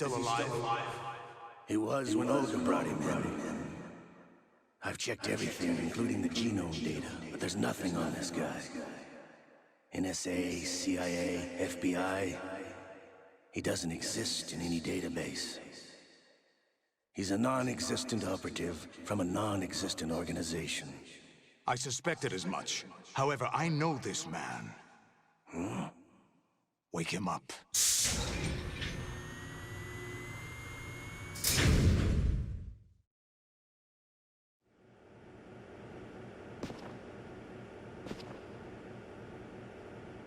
still alive? He was when Olga brought him in. I've checked everything, including the genome data, but there's nothing on this guy. NSA, CIA, FBI. He doesn't exist in any database. He's a non-existent operative from a non-existent organization. I suspected as much. However, I know this man. Wake him up.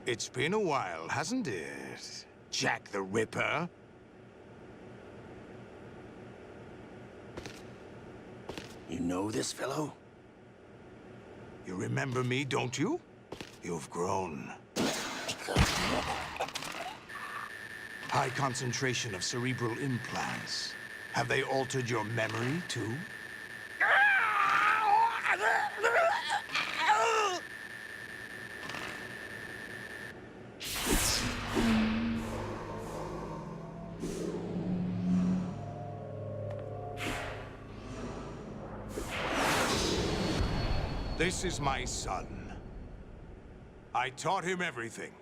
It's been a while, hasn't it? Jack the Ripper? You know this fellow? You remember me, don't you? You've grown. High concentration of cerebral implants. Have they altered your memory, too? This is my son. I taught him everything.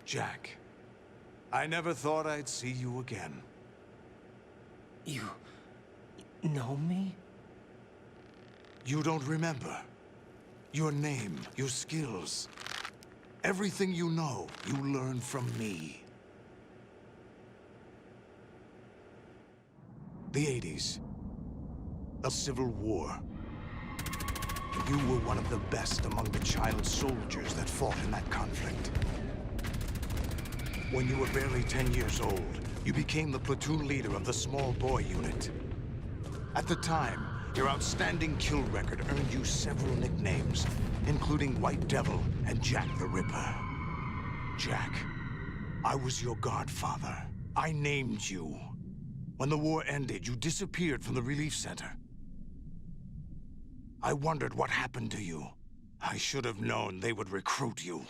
Jack, I never thought I'd see you again. You know me? You don't remember. Your name, your skills. Everything you know, you learned from me. The 80s. A civil war. You were one of the best among the child soldiers that fought in that conflict. When you were barely 10 years old, you became the platoon leader of the small boy unit. At the time, your outstanding kill record earned you several nicknames, including White Devil and Jack the Ripper. Jack, I was your godfather. I named you. When the war ended, you disappeared from the relief center. I wondered what happened to you. I should have known they would recruit you.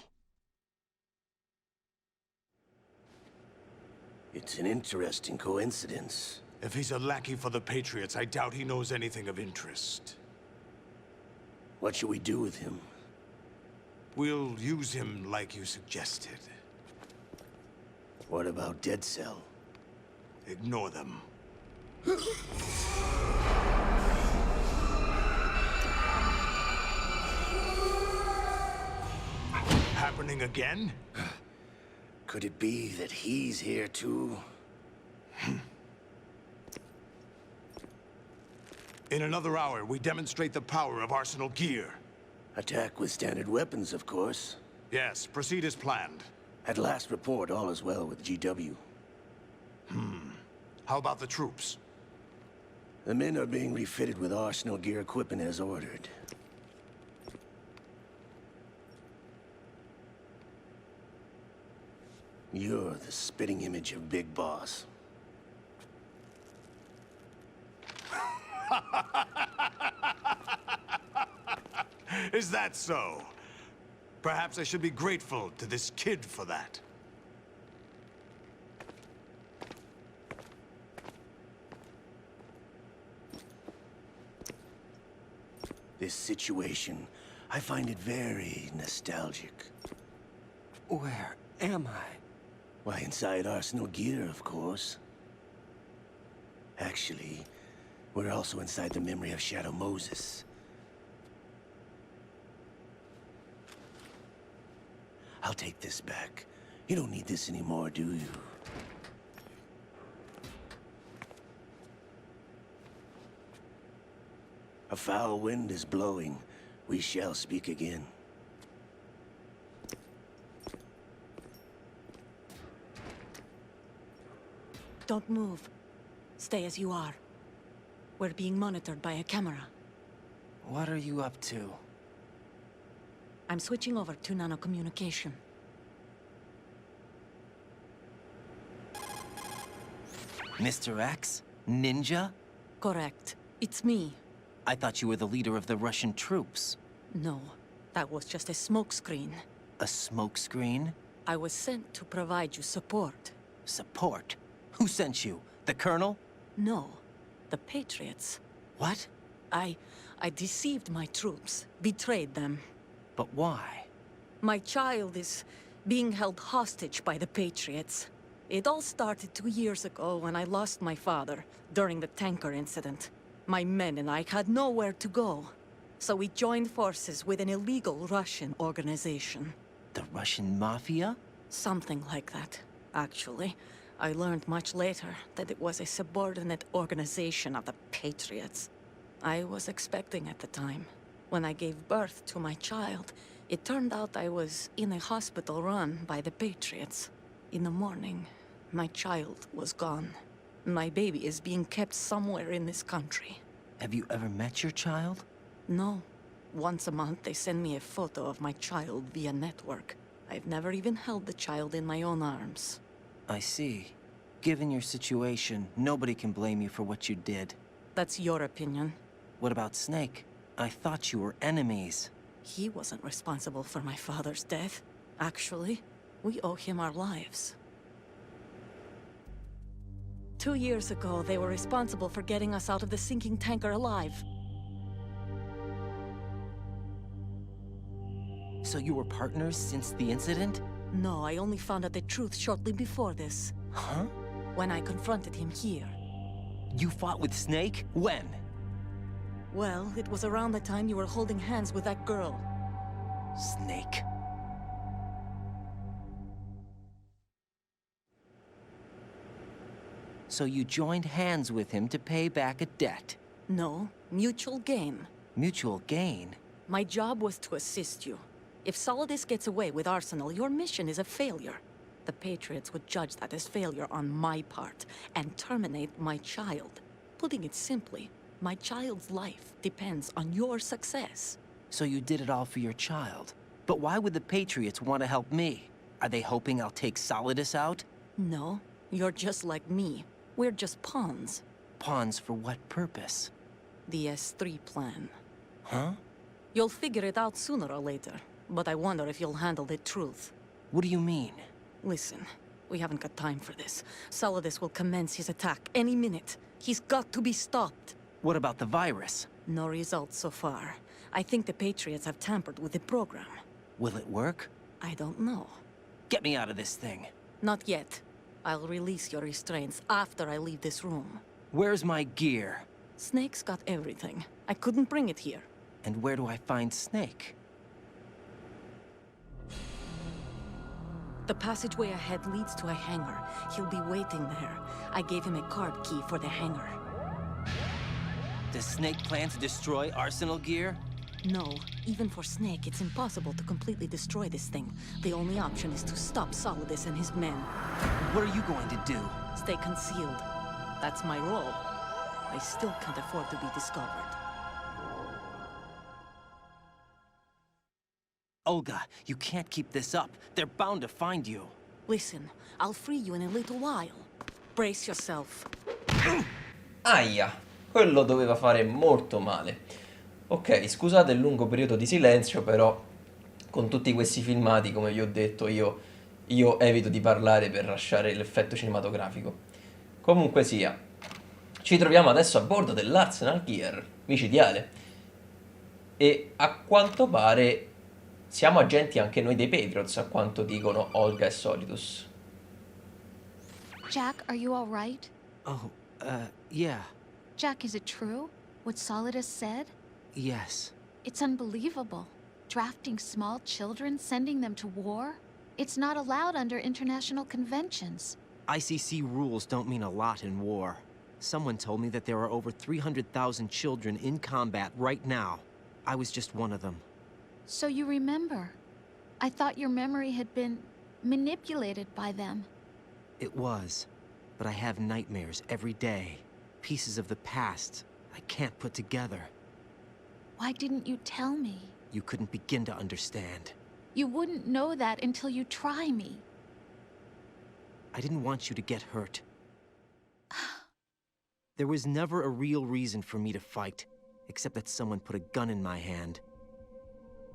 It's an interesting coincidence. If he's a lackey for the Patriots, I doubt he knows anything of interest. What should we do with him? We'll use him like you suggested. What about Dead Cell? Ignore them. Happening again? Could it be that he's here too? In another hour, we demonstrate the power of Arsenal gear. Attack with standard weapons, of course. Yes, proceed as planned. At last report, all is well with GW. How about the troops? The men are being refitted with Arsenal gear equipment as ordered. You're the spitting image of Big Boss. Is that so? Perhaps I should be grateful to this kid for that. This situation, I find it very nostalgic. Where am I? Why, inside Arsenal gear, of course. Actually, we're also inside the memory of Shadow Moses. I'll take this back. You don't need this anymore, do you? A foul wind is blowing. We shall speak again. Don't move. Stay as you are. We're being monitored by a camera. What are you up to? I'm switching over to nanocommunication. Mr. X? Ninja? Correct. It's me. I thought you were the leader of the Russian troops. No. That was just a smokescreen. A smokescreen? I was sent to provide you support. Support? Who sent you? The Colonel? No, the Patriots. What? I deceived my troops, betrayed them. But why? My child is being held hostage by the Patriots. It all started 2 years ago when I lost my father during the tanker incident. My men and I had nowhere to go. So we joined forces with an illegal Russian organization. The Russian Mafia? Something like that, actually. I learned much later that it was a subordinate organization of the Patriots. I was expecting at the time. When I gave birth to my child, it turned out I was in a hospital run by the Patriots. In the morning, my child was gone. My baby is being kept somewhere in this country. Have you ever met your child? No. Once a month, they send me a photo of my child via network. I've never even held the child in my own arms. I see. Given your situation, nobody can blame you for what you did. That's your opinion. What about Snake? I thought you were enemies. He wasn't responsible for my father's death. Actually, we owe him our lives. 2 years ago, they were responsible for getting us out of the sinking tanker alive. So you were partners since the incident? No, I only found out the truth shortly before this. Huh? When I confronted him here. You fought with Snake? When? Well, it was around the time you were holding hands with that girl. Snake. So you joined hands with him to pay back a debt? No, mutual gain. Mutual gain? My job was to assist you. If Solidus gets away with Arsenal, your mission is a failure. The Patriots would judge that as failure on my part, and terminate my child. Putting it simply, my child's life depends on your success. So you did it all for your child. But why would the Patriots want to help me? Are they hoping I'll take Solidus out? No, you're just like me. We're just pawns. Pawns for what purpose? The S3 plan. Huh? You'll figure it out sooner or later, but I wonder if you'll handle the truth. What do you mean? Listen, we haven't got time for this. Solidus will commence his attack any minute. He's got to be stopped. What about the virus? No results so far. I think the Patriots have tampered with the program. Will it work? I don't know. Get me out of this thing. Not yet. I'll release your restraints after I leave this room. Where's my gear? Snake's got everything. I couldn't bring it here. And where do I find Snake? The passageway ahead leads to a hangar. He'll be waiting there. I gave him a card key for the hangar. Does Snake plan to destroy Arsenal gear? No, even for Snake, it's impossible to completely destroy this thing. The only option is to stop Solidus and his men. What are you going to do? Stay concealed. That's my role. I still can't afford to be discovered. Olga, you can't keep this up. They're bound to find you. Listen, I'll free you in a little while. Brace yourself. Aia, quello doveva fare molto male. Ok, scusate il lungo periodo di silenzio, però con tutti questi filmati, come vi ho detto, io evito di parlare per lasciare l'effetto cinematografico. Comunque sia, ci troviamo adesso a bordo dell'Arsenal Gear, micidiale. E a quanto pare siamo agenti anche noi dei Patriots, a quanto dicono Olga e Solidus. Jack, are you all right? Oh, yeah. Jack, is it true? What Solidus said? Yes. It's unbelievable. Drafting small children, sending them to war? It's not allowed under international conventions. ICC rules don't mean a lot in war. Someone told me that there are over 300,000 children in combat right now. I was just one of them. So you remember. I thought your memory had been manipulated by them. It was. But I have nightmares every day. Pieces of the past I can't put together. Why didn't you tell me? You couldn't begin to understand. You wouldn't know that until you try me. I didn't want you to get hurt. There was never a real reason for me to fight, except that someone put a gun in my hand.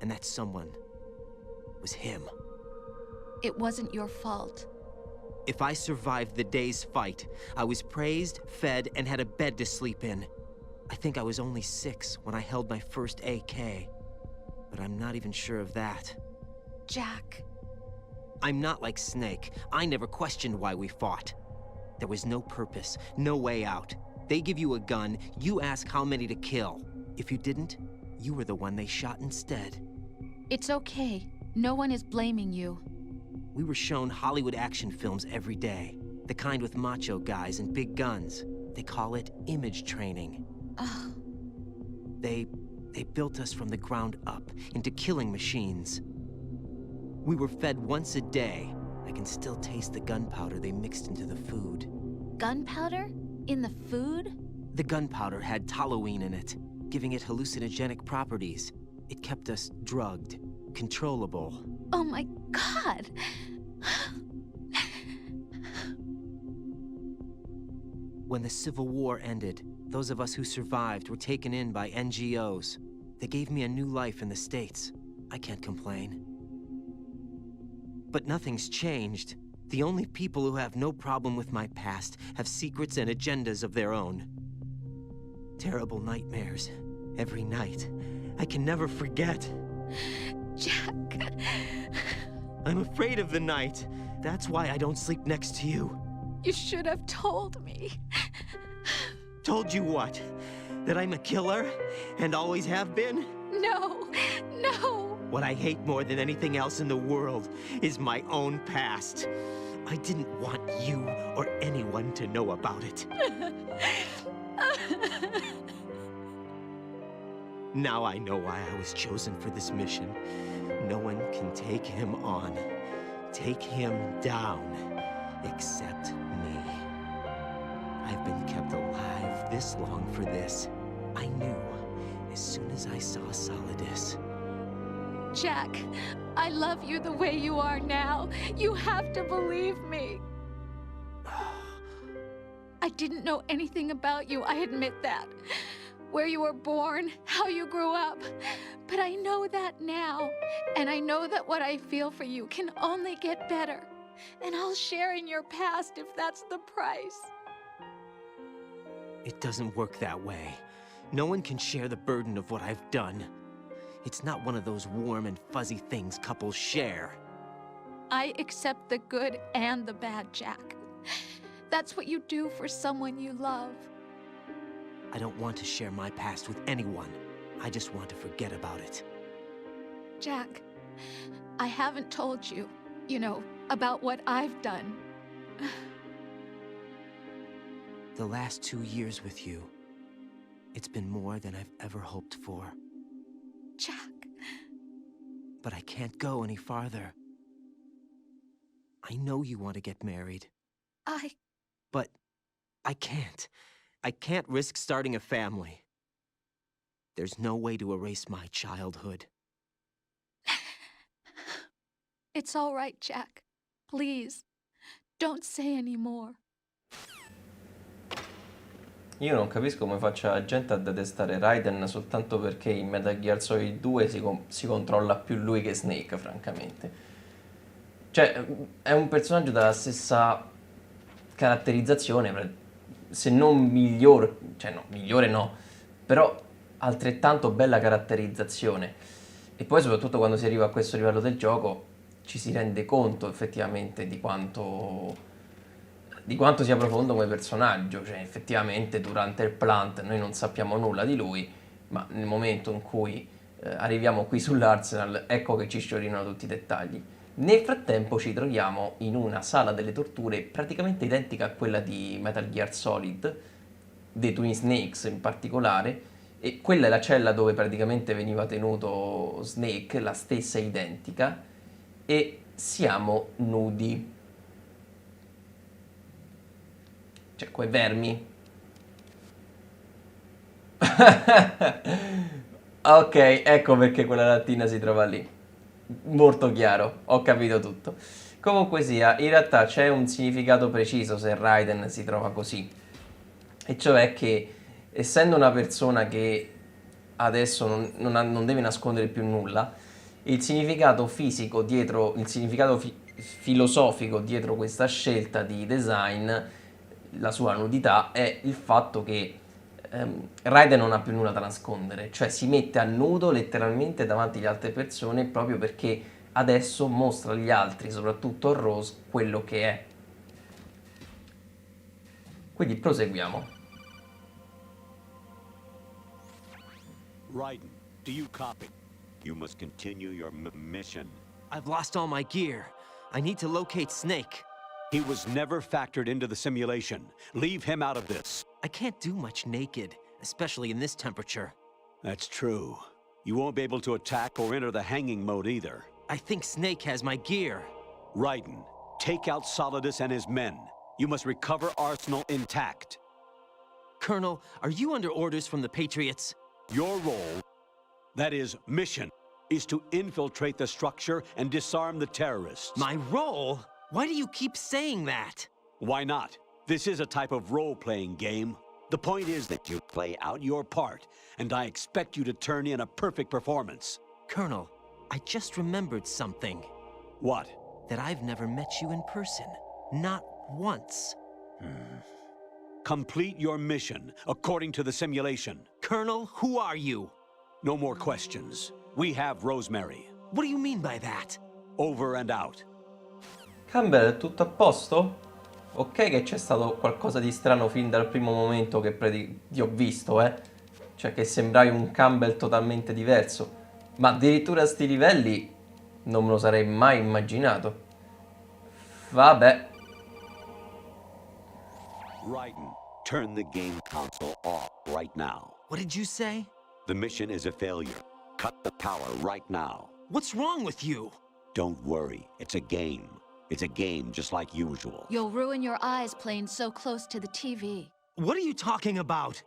And that someone was him. It wasn't your fault. If I survived the day's fight, I was praised, fed, and had a bed to sleep in. I think I was only 6 when I held my first AK. But I'm not even sure of that. Jack. I'm not like Snake. I never questioned why we fought. There was no purpose, no way out. They give you a gun, you ask how many to kill. If you didn't, you were the one they shot instead. It's okay. No one is blaming you. We were shown Hollywood action films every day. The kind with macho guys and big guns. They call it image training. Ugh. They built us from the ground up into killing machines. We were fed once a day. I can still taste the gunpowder they mixed into the food. Gunpowder? In the food? The gunpowder had toluene in it, giving it hallucinogenic properties. It kept us drugged, controllable. Oh my God! When the Civil War ended, those of us who survived were taken in by NGOs. They gave me a new life in the States. I can't complain. But nothing's changed. The only people who have no problem with my past have secrets and agendas of their own. Terrible nightmares. Every night. I can never forget. Jack. I'm afraid of the night. That's why I don't sleep next to you. You should have told me. Told you what? That I'm a killer? And always have been? No, no. What I hate more than anything else in the world is my own past. I didn't want you or anyone to know about it. Now I know why I was chosen for this mission. No one can take him on, take him down, except me. I've been kept alive this long for this. I knew as soon as I saw Solidus. Jack, I love you the way you are now. You have to believe me. I didn't know anything about you, I admit that. Where you were born, how you grew up. But I know that now. And I know that what I feel for you can only get better. And I'll share in your past if that's the price. It doesn't work that way. No one can share the burden of what I've done. It's not one of those warm and fuzzy things couples share. I accept the good and the bad, Jack. That's what you do for someone you love. I don't want to share my past with anyone. I just want to forget about it. Jack, I haven't told you, about what I've done. The last 2 years with you, it's been more than I've ever hoped for. Jack. But I can't go any farther. I know you want to get married. But I can't. I can't risk starting a family. There's no way to erase my childhood. It's all right, Jack. Please, don't say any more. Io non capisco come faccia la gente a detestare Raiden soltanto perché in Metal Gear Solid 2 si controlla più lui che Snake, francamente. Cioè, è un personaggio dalla stessa caratterizzazione, se non migliore, cioè no, migliore no, però altrettanto bella caratterizzazione. E poi soprattutto quando si arriva a questo livello del gioco ci si rende conto effettivamente di quanto sia profondo come personaggio. Cioè effettivamente durante il plant noi non sappiamo nulla di lui, ma nel momento in cui arriviamo qui sull'Arsenal ecco che ci sciorinano tutti i dettagli. Nel frattempo ci troviamo in una sala delle torture praticamente identica a quella di Metal Gear Solid, dei Twin Snakes in particolare, e quella è la cella dove praticamente veniva tenuto Snake, la stessa identica, e siamo nudi. Cioè, quei vermi. Ok, ecco perché quella lattina si trova lì. Molto chiaro, ho capito tutto. Comunque sia, in realtà c'è un significato preciso se Raiden si trova così. E cioè che, essendo una persona che adesso non deve nascondere più nulla, il significato fisico dietro, il significato filosofico dietro questa scelta di design, la sua nudità, è il fatto che Raiden non ha più nulla da nascondere, cioè si mette a nudo letteralmente davanti alle altre persone proprio perché adesso mostra agli altri, soprattutto a Rose, quello che è. Quindi proseguiamo. Raiden, do you copy? You must continue your mission. I've lost all my gear. I need to locate Snake. He was never factored into the simulation. Leave him out of this. I can't do much naked, especially in this temperature. That's true. You won't be able to attack or enter the hanging mode either. I think Snake has my gear. Raiden, take out Solidus and his men. You must recover Arsenal intact. Colonel, are you under orders from the Patriots? Your role, that is, mission, is to infiltrate the structure and disarm the terrorists. My role? Why do you keep saying that? Why not? This is a type of role-playing game. The point is that you play out your part, and I expect you to turn in a perfect performance. Colonel, I just remembered something. What? That I've never met you in person. Not once. Complete your mission according to the simulation. Colonel, who are you? No more questions. We have Rosemary. What do you mean by that? Over and out. Campbell, è tutto a posto? Ok che c'è stato qualcosa di strano fin dal primo momento che ti ho visto, Cioè che sembravi un Campbell totalmente diverso. Ma addirittura a sti livelli non me lo sarei mai immaginato. Vabbè. Raiden, turn the game console off right now. What did you say? The mission is a failure. Cut the power right now. What's wrong with you? Don't worry, it's a game. It's a game just like usual. You'll ruin your eyes playing so close to the TV. What are you talking about?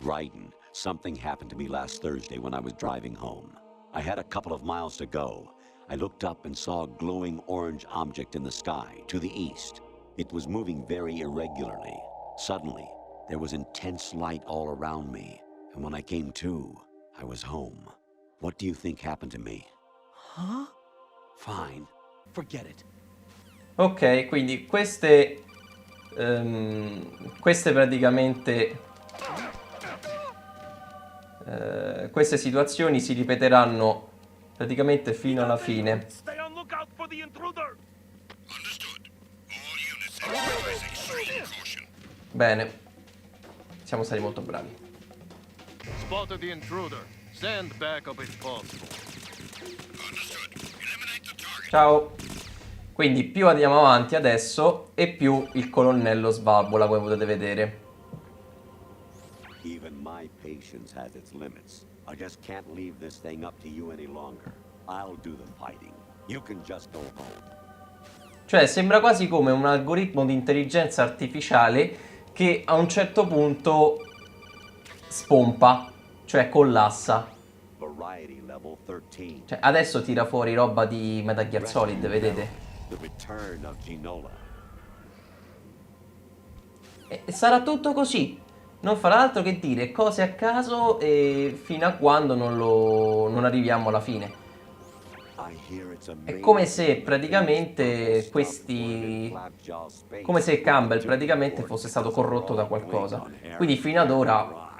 Raiden, something happened to me last Thursday when I was driving home. I had a couple of miles to go. I looked up and saw a glowing orange object in the sky, to the east. It was moving very irregularly. Suddenly, there was intense light all around me, and when I came to, I was home. What do you think happened to me? Huh? Fine. Forget it. Ok, quindi queste praticamente queste situazioni si ripeteranno praticamente fino alla fine. Stay on lookout for the intruder. Bene, siamo stati molto bravi. Spotted the intruder. Stand back up if possible. Ciao. Quindi più andiamo avanti adesso e più il colonnello svalvola, come potete vedere. Even my patience has its limits. I just can't leave this thing up to you any longer. I'll do the fighting. You can just go home. Cioè sembra quasi come un algoritmo di intelligenza artificiale che a un certo punto spompa, cioè collassa. Variety level 13. Cioè adesso tira fuori roba di Metal Gear Solid, vedete? The return of Ginola. E sarà tutto così. Non farà altro che dire cose a caso e fino a quando non arriviamo alla fine. È come se praticamente come se Campbell praticamente fosse stato corrotto da qualcosa. Quindi fino ad ora...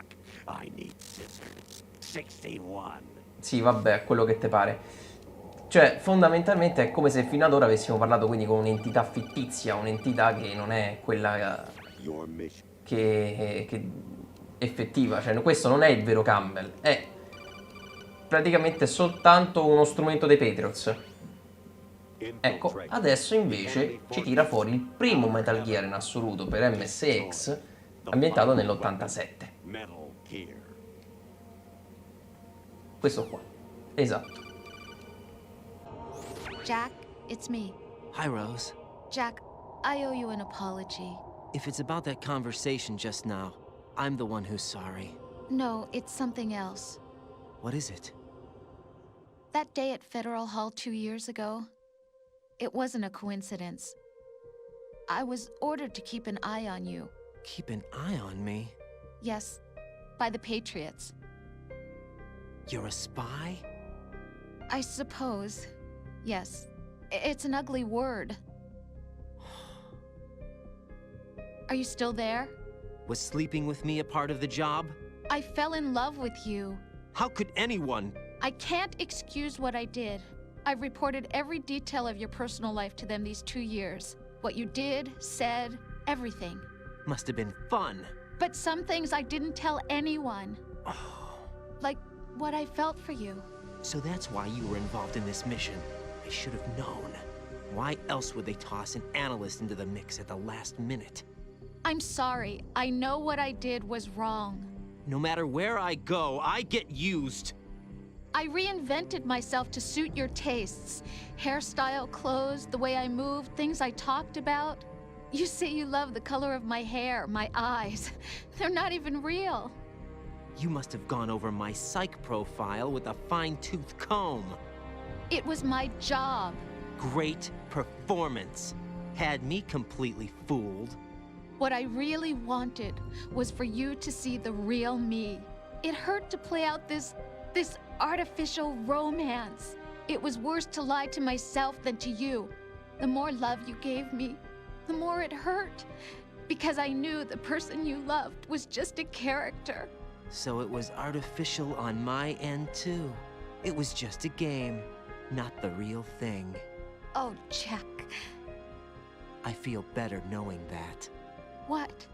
Sì, vabbè, quello che te pare. Cioè, fondamentalmente è come se fino ad ora avessimo parlato quindi con un'entità fittizia, un'entità che non è quella che effettiva. Cioè, questo non è il vero Campbell, è praticamente soltanto uno strumento dei Patriots. Ecco, adesso invece ci tira fuori il primo Metal Gear in assoluto per MSX, ambientato nell'87. Questo qua, esatto. Jack, it's me. Hi, Rose. Jack, I owe you an apology. If it's about that conversation just now, I'm the one who's sorry. No, it's something else. What is it? That day at Federal Hall 2 years ago, it wasn't a coincidence. I was ordered to keep an eye on you. Keep an eye on me? Yes, by the Patriots. You're a spy? I suppose. Yes. It's an ugly word. Are you still there? Was sleeping with me a part of the job? I fell in love with you. How could anyone? I can't excuse what I did. I've reported every detail of your personal life to them these 2 years. What you did, said, everything. Must have been fun. But some things I didn't tell anyone. Like what I felt for you. So that's why you were involved in this mission. I should have known. Why else would they toss an analyst into the mix at the last minute? I'm sorry. I know what I did was wrong. No matter where I go, I get used. I reinvented myself to suit your tastes. Hairstyle, clothes, the way I moved, things I talked about. You say you love the color of my hair, my eyes. They're not even real. You must have gone over my psych profile with a fine-tooth comb. It was my job. Great performance. Had me completely fooled. What I really wanted was for you to see the real me. It hurt to play out this artificial romance. It was worse to lie to myself than to you. The more love you gave me, the more it hurt. Because I knew the person you loved was just a character. So it was artificial on my end too. It was just a game, not the real thing. Oh, Jack. I feel better knowing that. What?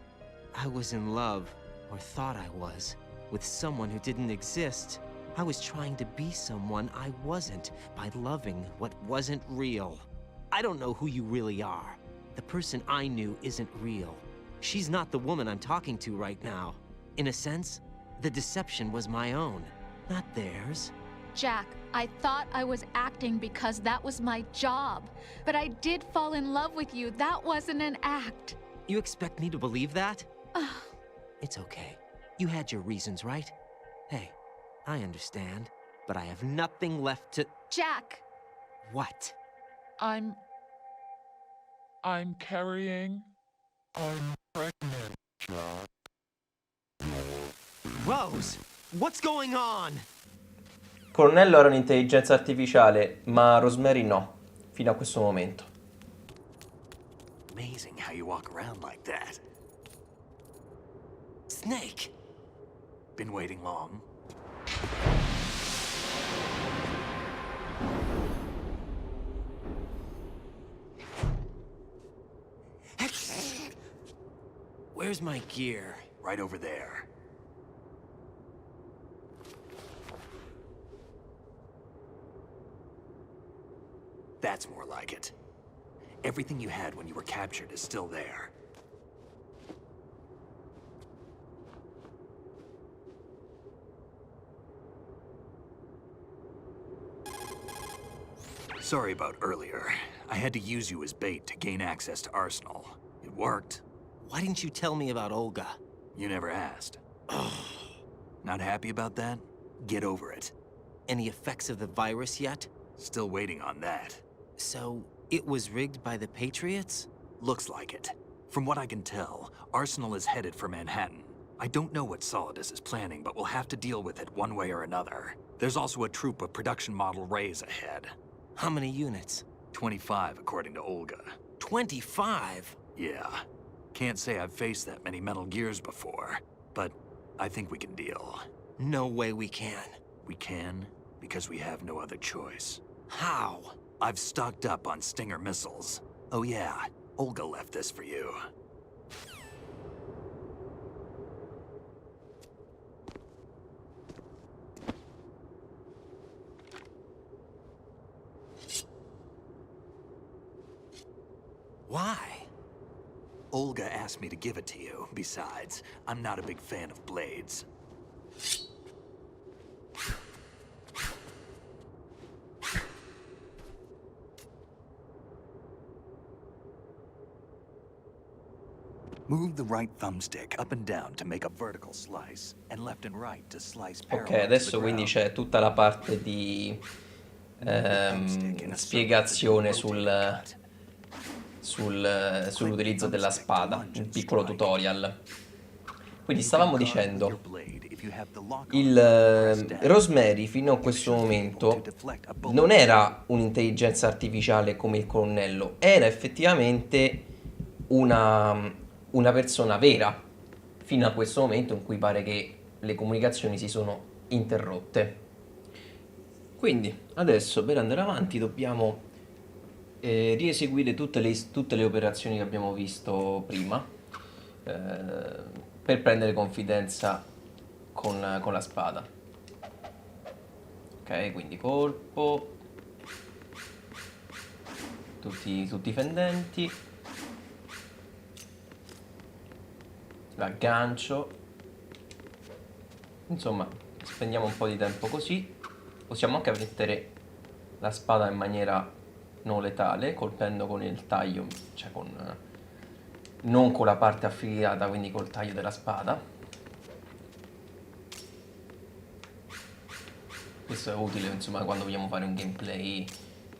I was in love, or thought I was, with someone who didn't exist. I was trying to be someone I wasn't by loving what wasn't real. I don't know who you really are. The person I knew isn't real. She's not the woman I'm talking to right now. In a sense, the deception was my own, not theirs. Jack, I thought I was acting because that was my job. But I did fall in love with you. That wasn't an act. You expect me to believe that? It's okay. You had your reasons, right? Hey, I understand, but I have nothing left to... Jack! What? I'm carrying. I'm pregnant, Jack. Rose, what's going on? Colonnello era un'intelligenza artificiale, ma Rosemary no, fino a questo momento. Amazing how you walk around like that. Snake! Been waiting long? Where's my gear? Right over there. That's more like it. Everything you had when you were captured is still there. Sorry about earlier. I had to use you as bait to gain access to Arsenal. It worked. Why didn't you tell me about Olga? You never asked. Not happy about that? Get over it. Any effects of the virus yet? Still waiting on that. So, it was rigged by the Patriots? Looks like it. From what I can tell, Arsenal is headed for Manhattan. I don't know what Solidus is planning, but we'll have to deal with it one way or another. There's also a troop of production model Rays ahead. How many units? 25, according to Olga. 25? Yeah. Can't say I've faced that many Metal Gears before, but I think we can deal. No way we can. We can, because we have no other choice. How? I've stocked up on Stinger missiles. Oh yeah, Olga left this for you. Why? Olga asked me to give it to you. Besides, I'm not a big fan of blades. Move the right thumbstick up and down to make a vertical slice, and left and right to slice parallel Ok, adesso quindi c'è tutta la parte di spiegazione sull'utilizzo della spada, un piccolo tutorial. Quindi stavamo dicendo, Rosemary fino a questo momento non era un'intelligenza artificiale come il colonnello, era effettivamente una persona vera, fino a questo momento in cui pare che le comunicazioni si sono interrotte. Quindi adesso per andare avanti dobbiamo rieseguire tutte le operazioni che abbiamo visto prima, per prendere confidenza con la spada. Ok, quindi colpo, tutti fendenti, l'aggancio. Insomma, spendiamo un po' di tempo così. Possiamo anche mettere la spada in maniera non letale, colpendo con il taglio, cioè non con la parte affiliata, quindi col taglio della spada. Questo è utile, insomma, quando vogliamo fare un gameplay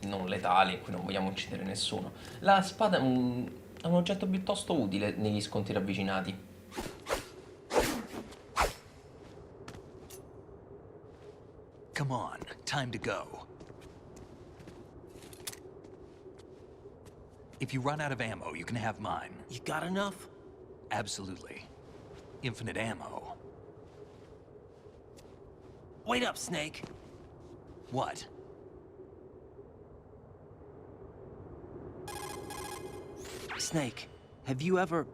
non letale, in cui non vogliamo uccidere nessuno. La spada è un oggetto piuttosto utile negli scontri ravvicinati. Come on, time to go. If you run out of ammo, you can have mine. You got enough? Absolutely. Infinite ammo. Wait up, Snake. What? Snake, have you ever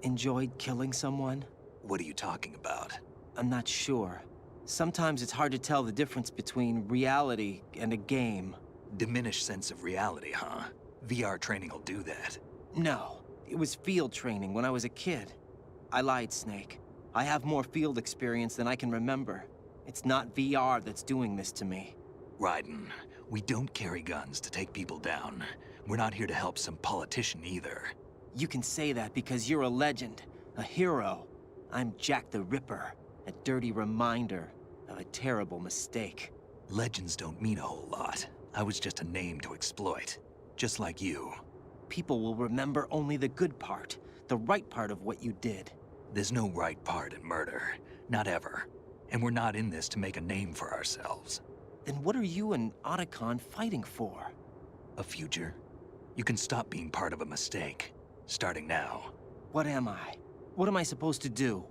enjoyed killing someone? What are you talking about? I'm not sure. Sometimes it's hard to tell the difference between reality and a game. Diminished sense of reality, huh? VR training will do that. No, it was field training when I was a kid. I lied, Snake. I have more field experience than I can remember. It's not VR that's doing this to me. Raiden, we don't carry guns to take people down. We're not here to help some politician either. You can say that because you're a legend, a hero. I'm Jack the Ripper, a dirty reminder of a terrible mistake. Legends don't mean a whole lot. I was just a name to exploit. Just like you. People will remember only the good part, the right part of what you did. There's no right part in murder. Not ever. And we're not in this to make a name for ourselves. Then what are you and Otacon fighting for? A future? You can stop being part of a mistake. Starting now. What am I? What am I supposed to do?